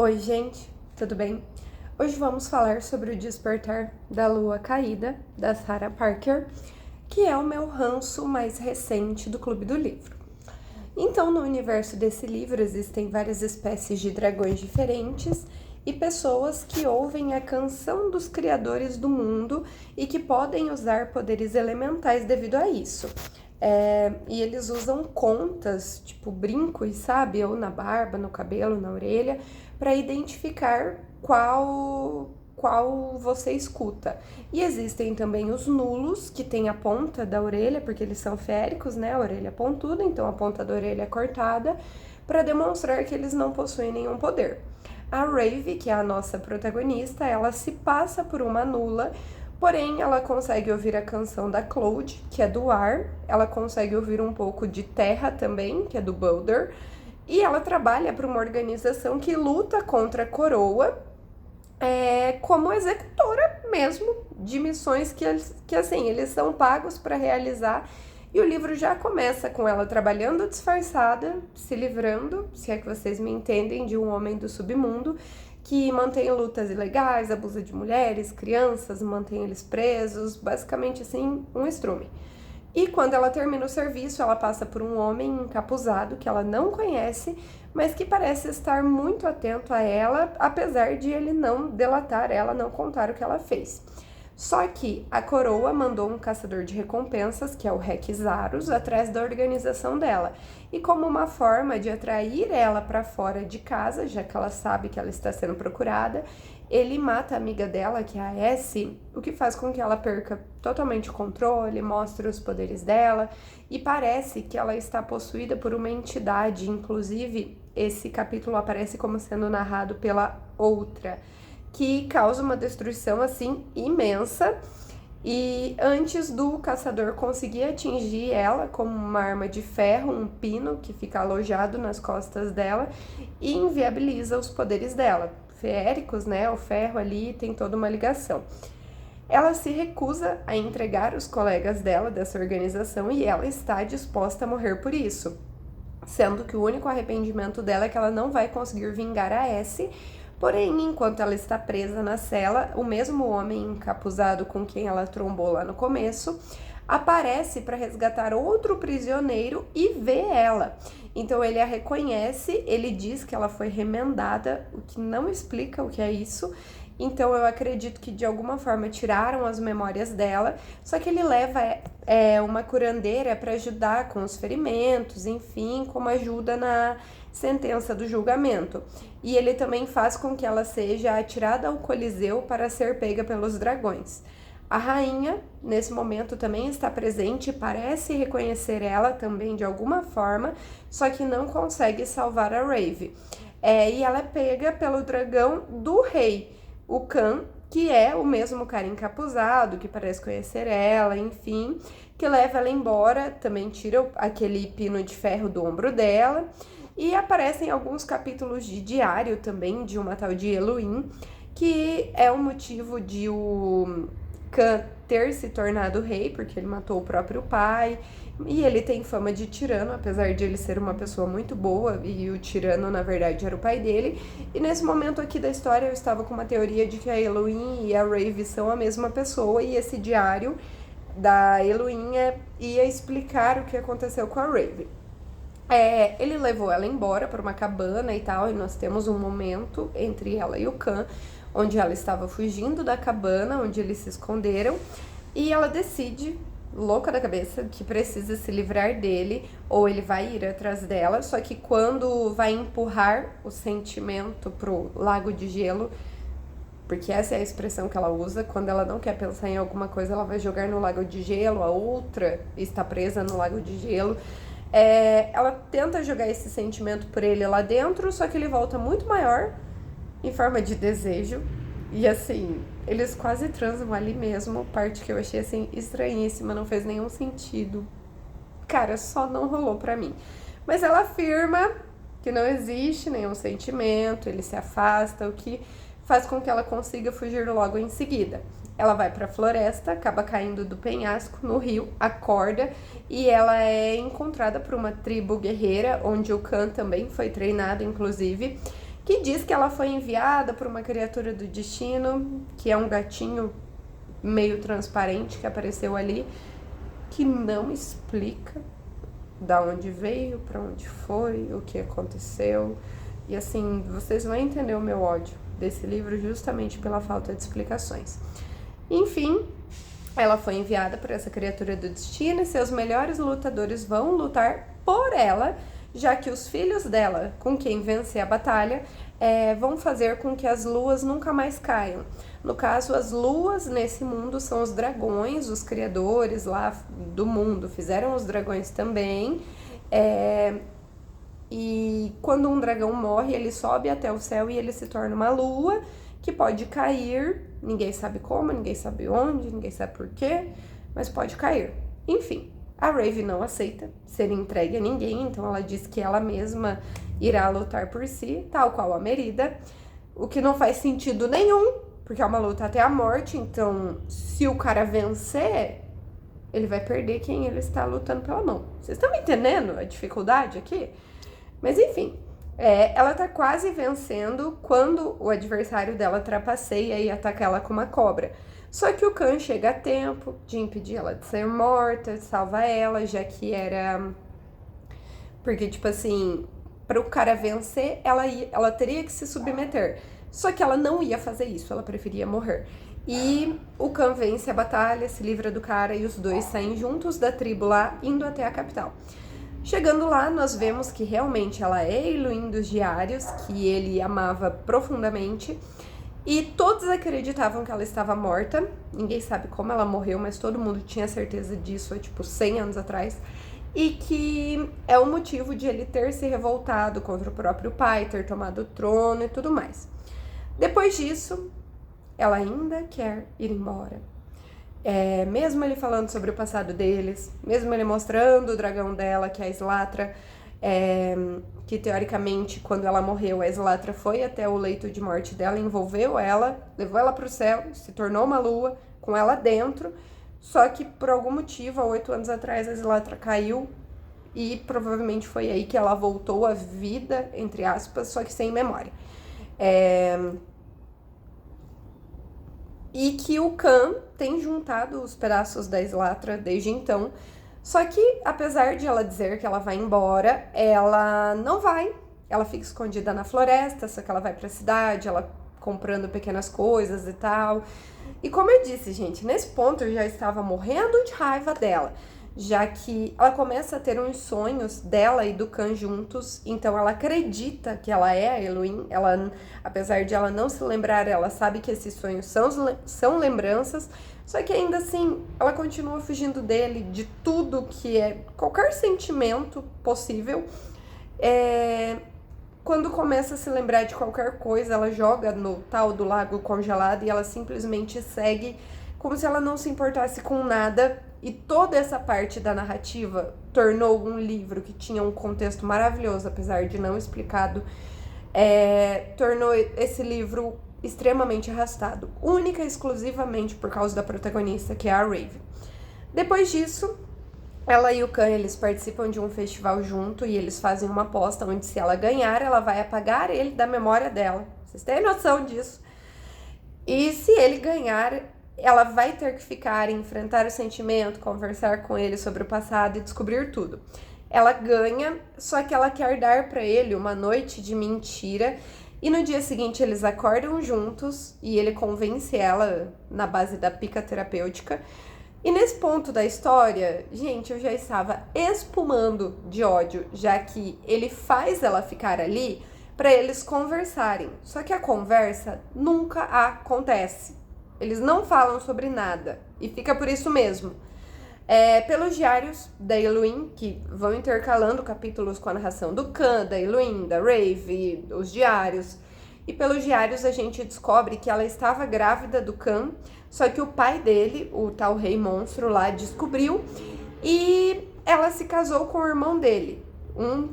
Oi, gente, tudo bem? Hoje vamos falar sobre o Despertar da Lua Caída, da Sarah Parker, que é o meu ranço mais recente do Clube do Livro. Então, no universo desse livro existem várias espécies de dragões diferentes e pessoas que ouvem a canção dos criadores do mundo e que podem usar poderes elementais devido a isso. E eles usam contas, tipo brincos, sabe? Ou na barba, no cabelo, na orelha, para identificar qual você escuta. E existem também os nulos, que tem a ponta da orelha, porque eles são féricos, né? A orelha pontuda, então a ponta da orelha é cortada, para demonstrar que eles não possuem nenhum poder. A Rave, que é a nossa protagonista, ela se passa por uma nula, porém ela consegue ouvir a canção da Cloud, que é do ar, ela consegue ouvir um pouco de terra também, que é do Boulder, e ela trabalha para uma organização que luta contra a coroa, como executora mesmo de missões que assim, eles são pagos para realizar. E o livro já começa com ela trabalhando disfarçada, se livrando, se é que vocês me entendem, de um homem do submundo que mantém lutas ilegais, abusa de mulheres, crianças, mantém eles presos, basicamente assim, um estrume. E quando ela termina o serviço, ela passa por um homem encapuzado que ela não conhece, mas que parece estar muito atento a ela, apesar de ele não delatar ela, não contar o que ela fez. Só que a coroa mandou um caçador de recompensas, que é o Requisaros, atrás da organização dela. E como uma forma de atrair ela para fora de casa, já que ela sabe que ela está sendo procurada, ele mata a amiga dela, que é a Essie, o que faz com que ela perca totalmente o controle, mostra os poderes dela, e parece que ela está possuída por uma entidade. Inclusive, esse capítulo aparece como sendo narrado pela outra, que causa uma destruição assim imensa. E antes do caçador conseguir atingir ela como uma arma de ferro, um pino que fica alojado nas costas dela e inviabiliza os poderes dela. Feéricos, né? O ferro ali tem toda uma ligação. Ela se recusa a entregar os colegas dela dessa organização e ela está disposta a morrer por isso, sendo que o único arrependimento dela é que ela não vai conseguir vingar a Essie. Porém, enquanto ela está presa na cela, o mesmo homem encapuzado com quem ela trombou lá no começo aparece para resgatar outro prisioneiro e vê ela. Então ele a reconhece, ele diz que ela foi remendada, o que não explica o que é isso. Então eu acredito que de alguma forma tiraram as memórias dela, só que ele leva uma curandeira para ajudar com os ferimentos, enfim, como ajuda na sentença do julgamento. E ele também faz com que ela seja atirada ao Coliseu para ser pega pelos dragões. A rainha, nesse momento, também está presente e parece reconhecer ela também de alguma forma, só que não consegue salvar a Rave. E ela é pega pelo dragão do rei, o Khan, que é o mesmo cara encapuzado, que parece conhecer ela, enfim, que leva ela embora, também tira aquele pino de ferro do ombro dela. E aparecem alguns capítulos de diário também, de uma tal de Eluin, que é o motivo de o Khan ter se tornado rei, porque ele matou o próprio pai, e ele tem fama de tirano, apesar de ele ser uma pessoa muito boa, e o tirano, na verdade, era o pai dele. E nesse momento aqui da história, eu estava com uma teoria de que a Eluin e a Rave são a mesma pessoa, e esse diário da Eluin ia explicar o que aconteceu com a Rave. Ele levou ela embora para uma cabana e tal, e nós temos um momento entre ela e o Khan, onde ela estava fugindo da cabana, onde eles se esconderam, e ela decide, louca da cabeça, que precisa se livrar dele, ou ele vai ir atrás dela, só que quando vai empurrar o sentimento pro lago de gelo, porque essa é a expressão que ela usa, quando ela não quer pensar em alguma coisa, ela vai jogar no lago de gelo, a outra está presa no lago de gelo. Ela tenta jogar esse sentimento por ele lá dentro, só que ele volta muito maior, em forma de desejo. E assim, eles quase transam ali mesmo, parte que eu achei assim estranhíssima, não fez nenhum sentido. Cara, só não rolou pra mim. Mas ela afirma que não existe nenhum sentimento, ele se afasta, o que faz com que ela consiga fugir logo em seguida. Ela vai para a floresta, acaba caindo do penhasco no rio, acorda e ela é encontrada por uma tribo guerreira, onde o Khan também foi treinado, inclusive, que diz que ela foi enviada por uma criatura do destino, que é um gatinho meio transparente que apareceu ali, que não explica da onde veio, para onde foi, o que aconteceu. E assim, vocês vão entender o meu ódio desse livro justamente pela falta de explicações. Enfim, ela foi enviada por essa criatura do destino e seus melhores lutadores vão lutar por ela, já que os filhos dela, com quem vencer a batalha, vão fazer com que as luas nunca mais caiam. No caso, as luas nesse mundo são os dragões, os criadores lá do mundo fizeram os dragões também. E quando um dragão morre, ele sobe até o céu e ele se torna uma lua que pode cair, ninguém sabe como, ninguém sabe onde, ninguém sabe por quê, mas pode cair. Enfim, a Raven não aceita ser entregue a ninguém, então ela diz que ela mesma irá lutar por si, tal qual a Merida, o que não faz sentido nenhum, porque é uma luta até a morte, então se o cara vencer, ele vai perder quem ele está lutando pela mão. Vocês estão me entendendo a dificuldade aqui? Mas enfim, ela tá quase vencendo quando o adversário dela trapaceia e ataca ela com uma cobra. Só que o Khan chega a tempo de impedir ela de ser morta, salva ela, já que era... Porque, tipo assim, para o cara vencer, ela teria que se submeter. Só que ela não ia fazer isso, ela preferia morrer. E o Khan vence a batalha, se livra do cara e os dois saem juntos da tribo lá, indo até a capital. Chegando lá, nós vemos que realmente ela é Eluin dos Diários, que ele amava profundamente. E todos acreditavam que ela estava morta. Ninguém sabe como ela morreu, mas todo mundo tinha certeza disso há, 100 anos atrás. E que é o motivo de ele ter se revoltado contra o próprio pai, ter tomado o trono e tudo mais. Depois disso, ela ainda quer ir embora. Mesmo ele falando sobre o passado deles, mesmo ele mostrando o dragão dela, que é a Slatra, que teoricamente, quando ela morreu, a Slatra foi até o leito de morte dela, envolveu ela, levou ela para o céu, se tornou uma lua, com ela dentro, só que por algum motivo, há 8 anos atrás, a Slatra caiu e provavelmente foi aí que ela voltou à vida, entre aspas, só que sem memória. E que o Khan tem juntado os pedaços da Slatra desde então. Só que, apesar de ela dizer que ela vai embora, ela não vai. Ela fica escondida na floresta, só que ela vai pra cidade, ela comprando pequenas coisas e tal. E como eu disse, gente, nesse ponto eu já estava morrendo de raiva dela, já que ela começa a ter uns sonhos dela e do Khan juntos, então ela acredita que ela é a Eluin, ela, apesar de ela não se lembrar, ela sabe que esses sonhos são lembranças, só que ainda assim, ela continua fugindo dele, de tudo que é, qualquer sentimento possível. Quando começa a se lembrar de qualquer coisa, ela joga no tal do lago congelado e ela simplesmente segue como se ela não se importasse com nada. E toda essa parte da narrativa tornou um livro que tinha um contexto maravilhoso, apesar de não explicado, tornou esse livro extremamente arrastado, única e exclusivamente por causa da protagonista, que é a Raven. Depois disso, ela e o Khan, eles participam de um festival junto e eles fazem uma aposta onde, se ela ganhar, ela vai apagar ele da memória dela. Vocês têm noção disso? E se ele ganhar, ela vai ter que ficar, enfrentar o sentimento, conversar com ele sobre o passado e descobrir tudo. Ela ganha, só que ela quer dar para ele uma noite de mentira. E no dia seguinte eles acordam juntos e ele convence ela na base da pica terapêutica. E nesse ponto da história, gente, eu já estava espumando de ódio, já que ele faz ela ficar ali para eles conversarem. Só que a conversa nunca acontece. Eles não falam sobre nada e fica por isso mesmo. Pelos diários da Eluin, que vão intercalando capítulos com a narração do Khan, da Eluin, da Rave, os diários. E pelos diários a gente descobre que ela estava grávida do Khan, só que o pai dele, o tal rei monstro lá, descobriu e ela se casou com o irmão dele, um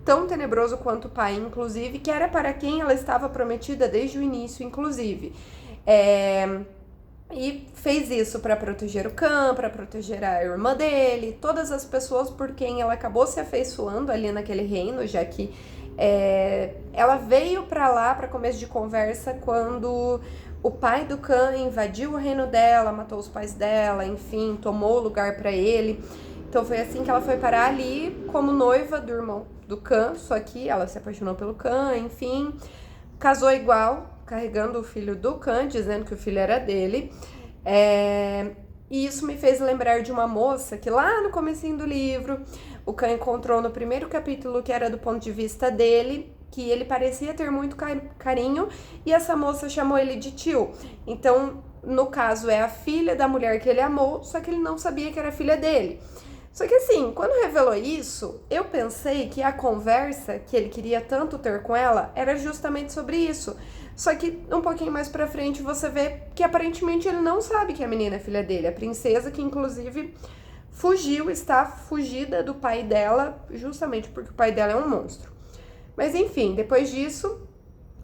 tão tenebroso quanto o pai, inclusive, que era para quem ela estava prometida desde o início, inclusive. E fez isso para proteger o Khan, para proteger a irmã dele, todas as pessoas por quem ela acabou se afeiçoando ali naquele reino, já que Ela veio pra lá, pra começo de conversa, quando o pai do Khan invadiu o reino dela, matou os pais dela, enfim, tomou o lugar pra ele. Então foi assim que ela foi parar ali como noiva do irmão do Khan, só que ela se apaixonou pelo Khan, enfim, casou igual, carregando o filho do Khan, dizendo que o filho era dele. E isso me fez lembrar de uma moça que lá no comecinho do livro, o Khan encontrou no primeiro capítulo, que era do ponto de vista dele, que ele parecia ter muito carinho, e essa moça chamou ele de tio. Então, no caso, é a filha da mulher que ele amou, só que ele não sabia que era filha dele. Só que assim, quando revelou isso, eu pensei que a conversa que ele queria tanto ter com ela era justamente sobre isso. Só que um pouquinho mais pra frente você vê que aparentemente ele não sabe que a menina é filha dele. A princesa que inclusive fugiu, está fugida do pai dela, justamente porque o pai dela é um monstro. Mas enfim, depois disso,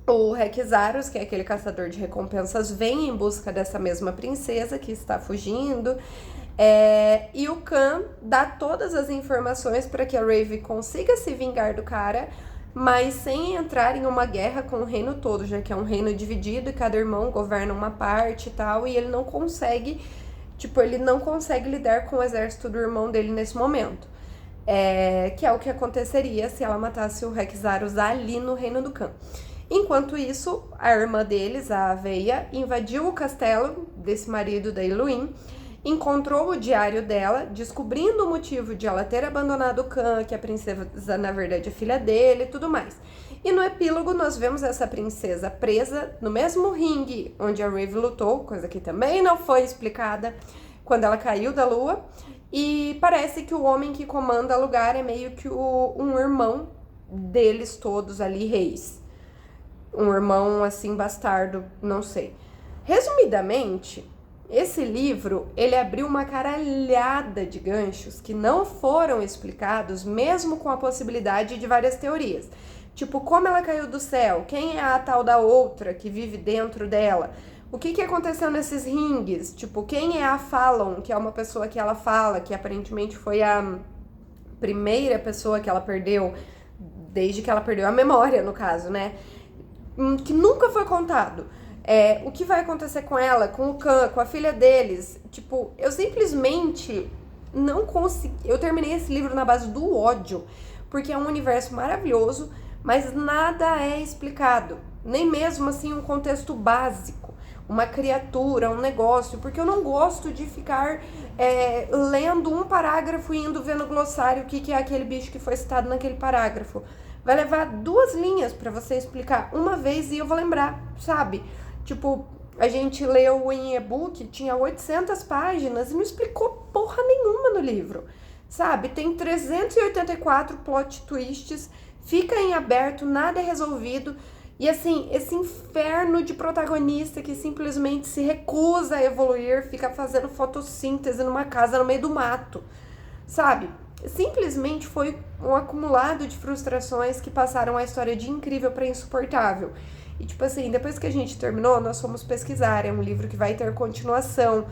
o Requisaros, que é aquele caçador de recompensas, vem em busca dessa mesma princesa que está fugindo. E o Khan dá todas as informações para que a Raven consiga se vingar do cara, mas sem entrar em uma guerra com o reino todo, já que é um reino dividido e cada irmão governa uma parte e tal, e ele não consegue, ele não consegue lidar com o exército do irmão dele nesse momento. Que é o que aconteceria se ela matasse o Requisaros ali no reino do Khan. Enquanto isso, a irmã deles, a Aveia, invadiu o castelo desse marido da Iluin, encontrou o diário dela, descobrindo o motivo de ela ter abandonado o Khan, que a princesa, na verdade, é filha dele e tudo mais. E no epílogo, nós vemos essa princesa presa no mesmo ringue onde a Raven lutou, coisa que também não foi explicada quando ela caiu da lua. E parece que o homem que comanda o lugar é meio que um irmão deles todos ali, reis. Um irmão, assim, bastardo, não sei. Resumidamente, esse livro, ele abriu uma caralhada de ganchos que não foram explicados, mesmo com a possibilidade de várias teorias. Tipo, como ela caiu do céu? Quem é a tal da outra que vive dentro dela? O que aconteceu nesses ringues? Tipo, quem é a Fallon, que é uma pessoa que ela fala, que aparentemente foi a primeira pessoa que ela perdeu, desde que ela perdeu a memória, no caso, né? Que nunca foi contado. O que vai acontecer com ela, com o Khan, com a filha deles? Tipo, eu simplesmente não consegui. Eu terminei esse livro na base do ódio, porque é um universo maravilhoso, mas nada é explicado. Nem mesmo assim um contexto básico, uma criatura, um negócio, porque eu não gosto de ficar lendo um parágrafo e indo ver no glossário o que é aquele bicho que foi citado naquele parágrafo. Vai levar 2 linhas pra você explicar uma vez e eu vou lembrar, sabe? Tipo, a gente leu em e-book, tinha 800 páginas e não explicou porra nenhuma no livro, sabe? Tem 384 plot twists, fica em aberto, nada é resolvido. E assim, esse inferno de protagonista que simplesmente se recusa a evoluir, fica fazendo fotossíntese numa casa no meio do mato, sabe? Simplesmente foi um acumulado de frustrações que passaram a história de incrível para insuportável. E tipo assim, depois que a gente terminou, nós fomos pesquisar, é um livro que vai ter continuação.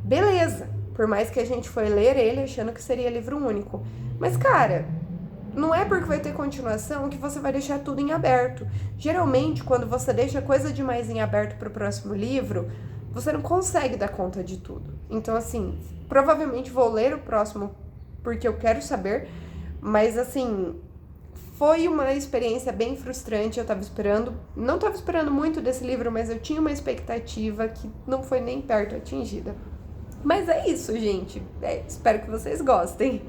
Beleza, por mais que a gente foi ler ele achando que seria livro único. Mas cara, não é porque vai ter continuação que você vai deixar tudo em aberto. Geralmente, quando você deixa coisa demais em aberto pro próximo livro, você não consegue dar conta de tudo. Então assim, provavelmente vou ler o próximo porque eu quero saber, mas assim, foi uma experiência bem frustrante. Eu não tava esperando muito desse livro, mas eu tinha uma expectativa que não foi nem perto atingida. Mas é isso, gente. Espero que vocês gostem.